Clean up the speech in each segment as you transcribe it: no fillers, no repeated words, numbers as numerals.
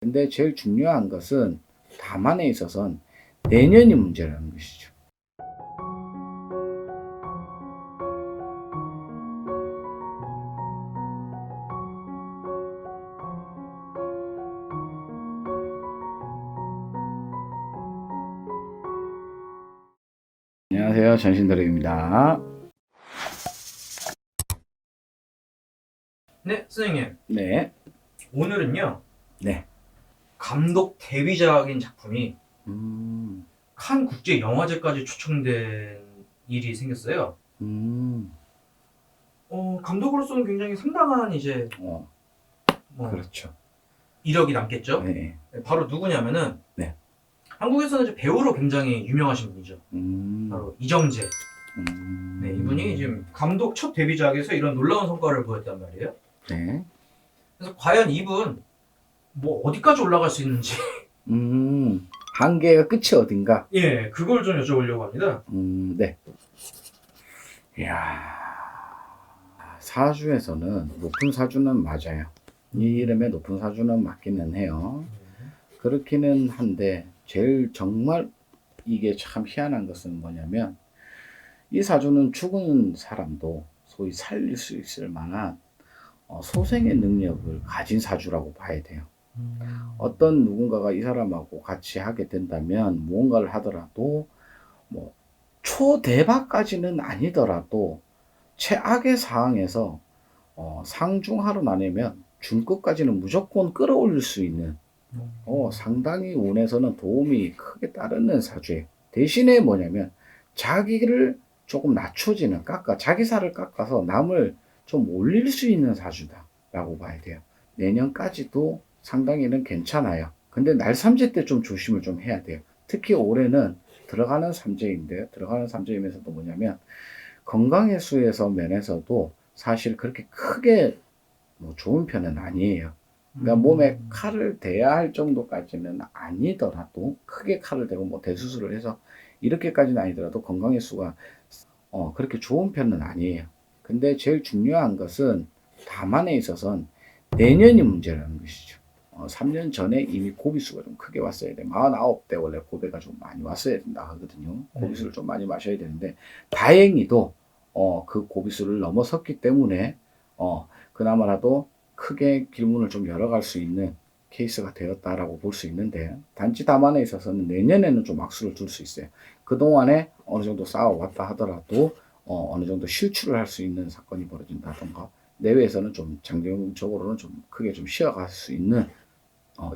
근데 제일 중요한 것은 다만에 있어서는 내년이 문제라는 것이죠. 안녕하세요. 전신드림입니다. 네, 선생님. 네. 오늘은요, 네. 감독 데뷔작인 작품이 음, 칸 국제 영화제까지 초청된 일이 생겼어요. 음, 감독으로서는 굉장히 상당한 이제 어, 뭐 그렇죠. 이력이 남겠죠. 네. 바로 누구냐면은 네. 한국에서는 이제 배우로 굉장히 유명하신 분이죠. 바로 이정재. 네, 이분이 지금 감독 첫 데뷔작에서 이런 놀라운 성과를 보였단 말이에요. 네. 그래서 과연 이분 뭐 어디까지 올라갈 수 있는지 한계가 끝이 어딘가? 예, 그걸 좀 여쭤보려고 합니다. 네. 이야, 사주에서는 높은 사주는 맞아요. 이 이름에 높은 사주는 맞기는 해요. 그렇기는 한데 제일 정말 이게 참 희한한 것은 뭐냐면 이 사주는 죽은 사람도 소위 살릴 수 있을 만한 소생의 능력을 가진 사주라고 봐야 돼요. 어떤 누군가가 이 사람하고 같이 하게 된다면 무언가를 하더라도 뭐 초대박까지는 아니더라도 최악의 상황에서 상중하로 나뉘면 중급까지는 무조건 끌어올릴 수 있는 상당히 운에서는 도움이 크게 따르는 사주예요. 대신에 뭐냐면 자기를 조금 낮춰지는 자기 살을 깎아서 남을 좀 올릴 수 있는 사주다 라고 봐야 돼요. 내년까지도 상당히는 괜찮아요. 근데 날삼재 때 좀 조심을 좀 해야 돼요. 특히 올해는 들어가는 삼재인데 들어가는 삼재이면서도 뭐냐면 건강의 수에서 면에서도 사실 그렇게 크게 뭐 좋은 편은 아니에요. 그러니까 몸에 칼을 대야 할 정도까지는 아니더라도 크게 칼을 대고 뭐 대수술을 해서 이렇게까지는 아니더라도 건강의 수가 그렇게 좋은 편은 아니에요. 근데 제일 중요한 것은 다만에 있어서는 내년이 문제라는 것이죠. 3년 전에 이미 고비수가 좀 크게 왔어야 돼. 49대 원래 고배가 좀 많이 왔어야 된다 하거든요. 고비수를 좀 많이 마셔야 되는데 다행히도 그 고비수를 넘어섰기 때문에 그나마라도 크게 길문을 좀 열어갈 수 있는 케이스가 되었다라고 볼 수 있는데 단지 다만에 있어서는 내년에는 좀 악수를 둘 수 있어요. 그동안에 어느 정도 싸워왔다 하더라도 어느 정도 실추를 할 수 있는 사건이 벌어진다던가 내외에서는 좀 장기적으로는 좀 크게 좀 쉬어갈 수 있는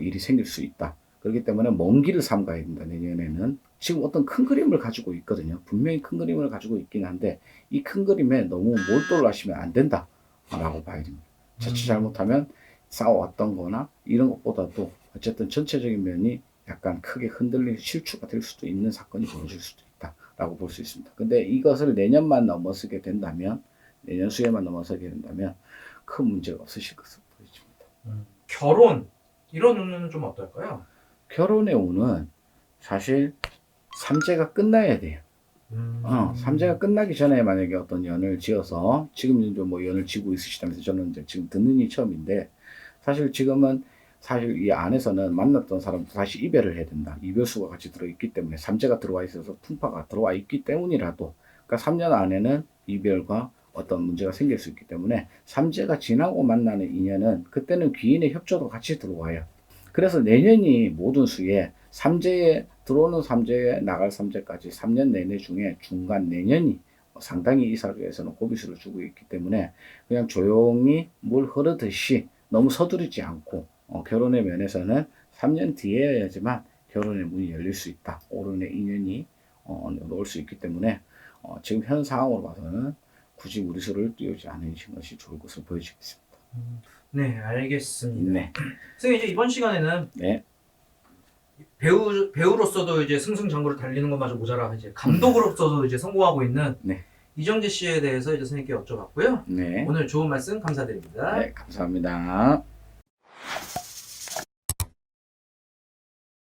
일이 생길 수 있다. 그렇기 때문에 먼 길을 삼가야 된다. 내년에는 지금 어떤 큰 그림을 가지고 있거든요. 분명히 큰 그림을 가지고 있긴 한데 이 큰 그림에 너무 몰두를 하시면 안 된다 라고 봐야 됩니다. 자칫 잘못하면 싸워왔던 거나 이런 것보다도 어쨌든 전체적인 면이 약간 크게 흔들릴 실추가 될 수도 있는 사건이 벌어질 수도 있다 라고 볼 수 있습니다. 근데 이것을 내년만 넘어서게 된다면 내년 수해만 넘어서게 된다면 큰 문제가 없으실 것으로 보여집니다. 결혼 이런 운은 좀 어떨까요? 결혼의 운은 사실 삼재가 끝나야 돼요. 삼재가 끝나기 전에 만약에 어떤 연을 지어서 지금 이제 뭐 연을 지고 있으시다면서 저는 이제 지금 듣는 이 처음인데 사실 지금은 사실 이 안에서는 만났던 사람도 다시 이별을 해야 된다. 이별수가 같이 들어있기 때문에 삼재가 들어와 있어서 풍파가 들어와 있기 때문이라도 그러니까 3년 안에는 이별과 어떤 문제가 생길 수 있기 때문에 삼재가 지나고 만나는 인연은 그때는 귀인의 협조도 같이 들어와요. 그래서 내년이 모든 수에 삼재에 들어오는 삼재에 나갈 삼재까지 3년 내내 중에 중간 내년이 상당히 이 사주에서는 고비수를 주고 있기 때문에 그냥 조용히 물 흐르듯이 너무 서두르지 않고 결혼의 면에서는 3년 뒤에야지만 결혼의 문이 열릴 수 있다. 오른의 인연이 올 수 있기 때문에 지금 현 상황으로 봐서는 굳이 무리수를 띄우지 않으시는 것이 좋을 것으로 보여지겠습니다. 네, 알겠습니다. 네. 선생님 이제 이번 시간에는 네. 배우로서도 이제 승승장구를 달리는 것마저 모자라 이제 감독으로서도 이제 성공하고 있는 네. 이정재 씨에 대해서 이제 선생님께 여쭤봤고요. 네. 오늘 좋은 말씀 감사드립니다. 네, 감사합니다.